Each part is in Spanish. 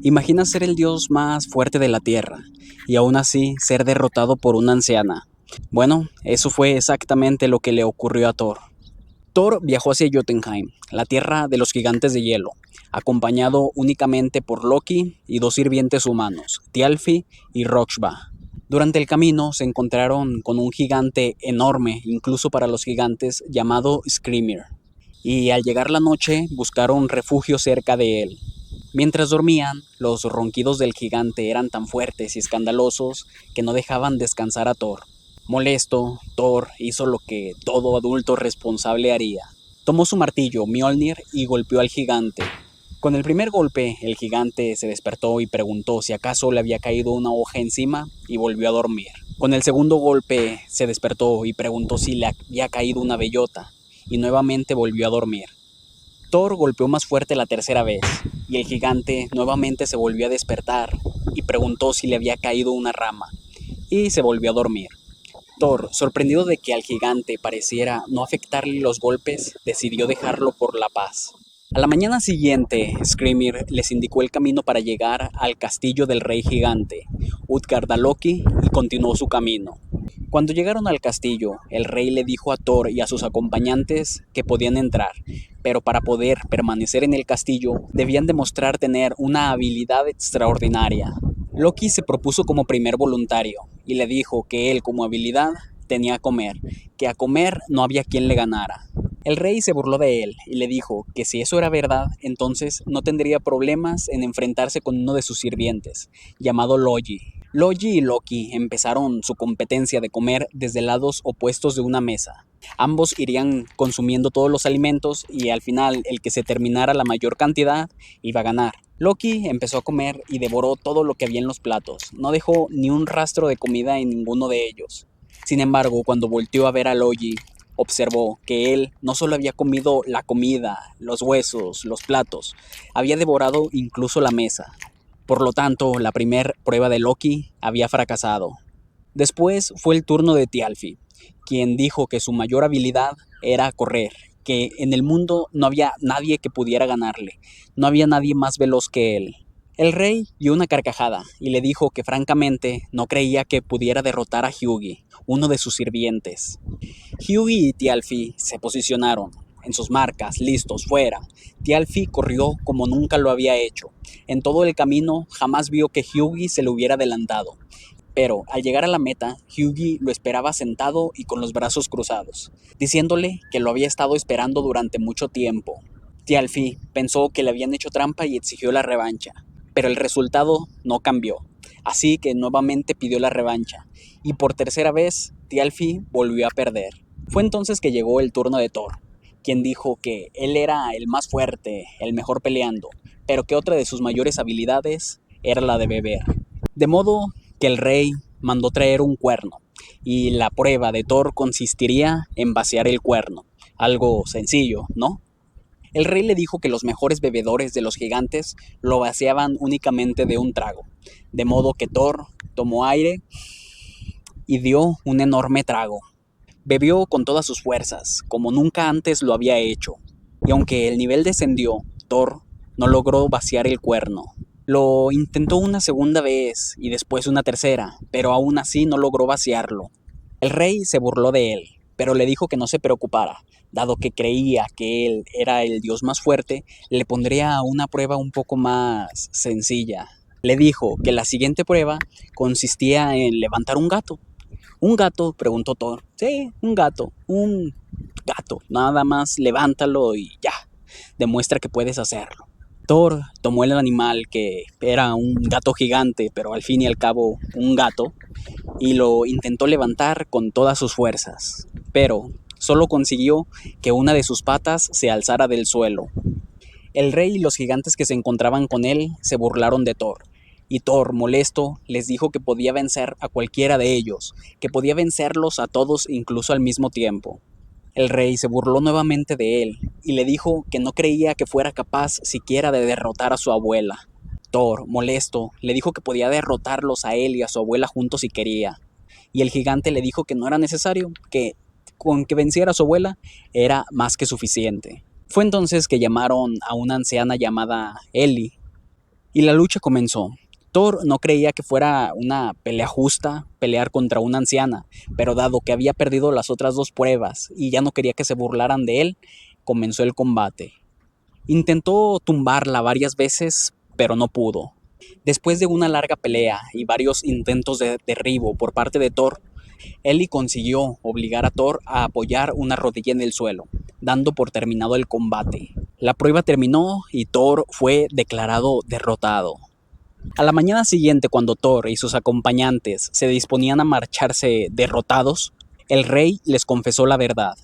Imagina ser el dios más fuerte de la Tierra y aún así ser derrotado por una anciana. Bueno, eso fue exactamente lo que le ocurrió a Thor. Thor viajó hacia Jotunheim, la tierra de los gigantes de hielo, acompañado únicamente por Loki y dos sirvientes humanos, Thialfi y Roxba. Durante el camino se encontraron con un gigante enorme, incluso para los gigantes, llamado Skrimir, y al llegar la noche buscaron refugio cerca de él. Mientras dormían, los ronquidos del gigante eran tan fuertes y escandalosos que no dejaban descansar a Thor. Molesto, Thor hizo lo que todo adulto responsable haría. Tomó su martillo Mjolnir y golpeó al gigante. Con el primer golpe, el gigante se despertó y preguntó si acaso le había caído una hoja encima y volvió a dormir. Con el segundo golpe, se despertó y preguntó si le había caído una bellota y nuevamente volvió a dormir. Thor golpeó más fuerte la tercera vez y el gigante nuevamente se volvió a despertar y preguntó si le había caído una rama y se volvió a dormir. Thor, sorprendido de que al gigante pareciera no afectarle los golpes, decidió dejarlo por la paz. A la mañana siguiente, Skrimir les indicó el camino para llegar al castillo del rey gigante, Utgard-Loki, y continuó su camino. Cuando llegaron al castillo, el rey le dijo a Thor y a sus acompañantes que podían entrar, pero para poder permanecer en el castillo debían demostrar tener una habilidad extraordinaria. Loki se propuso como primer voluntario y le dijo que él como habilidad tenía comer, que a comer no había quien le ganara. El rey se burló de él y le dijo que si eso era verdad, entonces no tendría problemas en enfrentarse con uno de sus sirvientes, llamado Logi. Logi y Loki empezaron su competencia de comer desde lados opuestos de una mesa. Ambos irían consumiendo todos los alimentos y al final el que se terminara la mayor cantidad iba a ganar. Loki empezó a comer y devoró todo lo que había en los platos. No dejó ni un rastro de comida en ninguno de ellos. Sin embargo, cuando volteó a ver a Logi, observó que él no solo había comido la comida, los huesos, los platos, había devorado incluso la mesa. Por lo tanto, la primera prueba de Loki había fracasado. Después fue el turno de Thialfi, quien dijo que su mayor habilidad era correr, que en el mundo no había nadie que pudiera ganarle, no había nadie más veloz que él. El rey dio una carcajada y le dijo que francamente no creía que pudiera derrotar a Hugi, uno de sus sirvientes. Hugi y Thialfi se posicionaron en sus marcas, listos, fuera. Thialfi corrió como nunca lo había hecho. En todo el camino jamás vio que Hugi se le hubiera adelantado. Pero al llegar a la meta, Hugi lo esperaba sentado y con los brazos cruzados, diciéndole que lo había estado esperando durante mucho tiempo. Thialfi pensó que le habían hecho trampa y exigió la revancha, pero el resultado no cambió, así que nuevamente pidió la revancha, y por tercera vez, Thialfi volvió a perder. Fue entonces que llegó el turno de Thor, quien dijo que él era el más fuerte, el mejor peleando, pero que otra de sus mayores habilidades era la de beber. De modo que el rey mandó traer un cuerno, y la prueba de Thor consistiría en vaciar el cuerno. Algo sencillo, ¿no? El rey le dijo que los mejores bebedores de los gigantes lo vaciaban únicamente de un trago, de modo que Thor tomó aire y dio un enorme trago. Bebió con todas sus fuerzas, como nunca antes lo había hecho, y aunque el nivel descendió, Thor no logró vaciar el cuerno. Lo intentó una segunda vez y después una tercera, pero aún así no logró vaciarlo. El rey se burló de él, pero le dijo que no se preocupara, dado que creía que él era el dios más fuerte, le pondría una prueba un poco más sencilla. Le dijo que la siguiente prueba consistía en levantar un gato. ¿Un gato?, preguntó Thor. Sí, un gato, nada más levántalo y ya, demuestra que puedes hacerlo. Thor tomó el animal, que era un gato gigante, pero al fin y al cabo un gato, y lo intentó levantar con todas sus fuerzas, pero solo consiguió que una de sus patas se alzara del suelo. El rey y los gigantes que se encontraban con él se burlaron de Thor, y Thor, molesto, les dijo que podía vencer a cualquiera de ellos, que podía vencerlos a todos incluso al mismo tiempo. El rey se burló nuevamente de él y le dijo que no creía que fuera capaz siquiera de derrotar a su abuela. Thor, molesto, le dijo que podía derrotarlos a él y a su abuela juntos si quería. Y el gigante le dijo que no era necesario, que con que venciera a su abuela era más que suficiente. Fue entonces que llamaron a una anciana llamada Ellie Y la lucha comenzó. Thor no creía que fuera una pelea justa pelear contra una anciana, pero dado que había perdido las otras dos pruebas y ya no quería que se burlaran de él, comenzó el combate. Intentó tumbarla varias veces, pero no pudo. Después de una larga pelea y varios intentos de derribo por parte de Thor, Ellie consiguió obligar a Thor a apoyar una rodilla en el suelo, dando por terminado el combate. La prueba terminó y Thor fue declarado derrotado. A la mañana siguiente, cuando Thor y sus acompañantes se disponían a marcharse derrotados, el rey les confesó la verdad.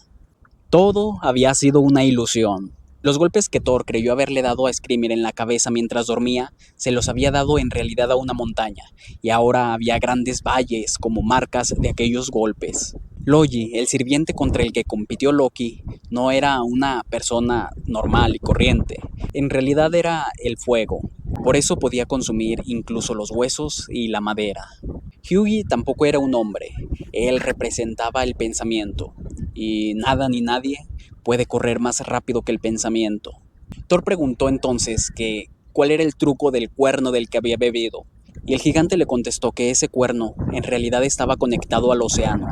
Todo había sido una ilusión. Los golpes que Thor creyó haberle dado a Skrimir en la cabeza mientras dormía, se los había dado en realidad a una montaña, y ahora había grandes valles como marcas de aquellos golpes. Logi, el sirviente contra el que compitió Loki, no era una persona normal y corriente. En realidad era el fuego. Por eso podía consumir incluso los huesos y la madera. Hughie tampoco era un hombre. Él representaba el pensamiento. Y nada ni nadie puede correr más rápido que el pensamiento. Thor preguntó entonces que cuál era el truco del cuerno del que había bebido. Y el gigante le contestó que ese cuerno en realidad estaba conectado al océano.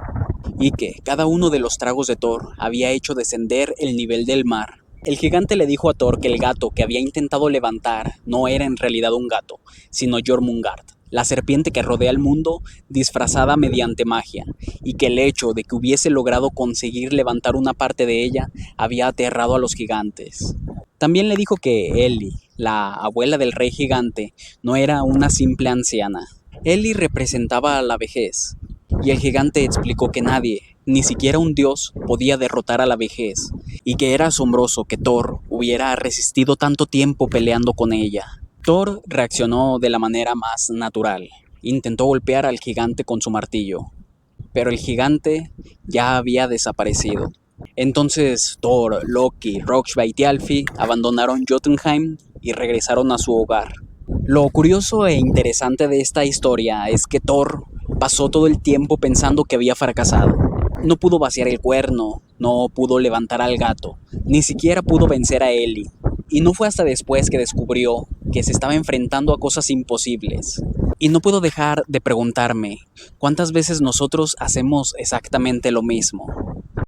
Y que cada uno de los tragos de Thor había hecho descender el nivel del mar. El gigante le dijo a Thor que el gato que había intentado levantar no era en realidad un gato, sino Jormungand, la serpiente que rodea el mundo disfrazada mediante magia, y que el hecho de que hubiese logrado conseguir levantar una parte de ella había aterrado a los gigantes. También le dijo que Ellie, la abuela del rey gigante, no era una simple anciana. Ellie representaba a la vejez, y el gigante explicó que nadie, ni siquiera un dios, podía derrotar a la vejez, y que era asombroso que Thor hubiera resistido tanto tiempo peleando con ella. Thor reaccionó de la manera más natural. Intentó golpear al gigante con su martillo, pero el gigante ya había desaparecido. Entonces Thor, Loki, Roxba y Thialfi abandonaron Jotunheim y regresaron a su hogar. Lo curioso e interesante de esta historia es que Thor pasó todo el tiempo pensando que había fracasado. No pudo vaciar el cuerno, no pudo levantar al gato, ni siquiera pudo vencer a Ellie. Y no fue hasta después que descubrió que se estaba enfrentando a cosas imposibles. Y no puedo dejar de preguntarme, ¿cuántas veces nosotros hacemos exactamente lo mismo?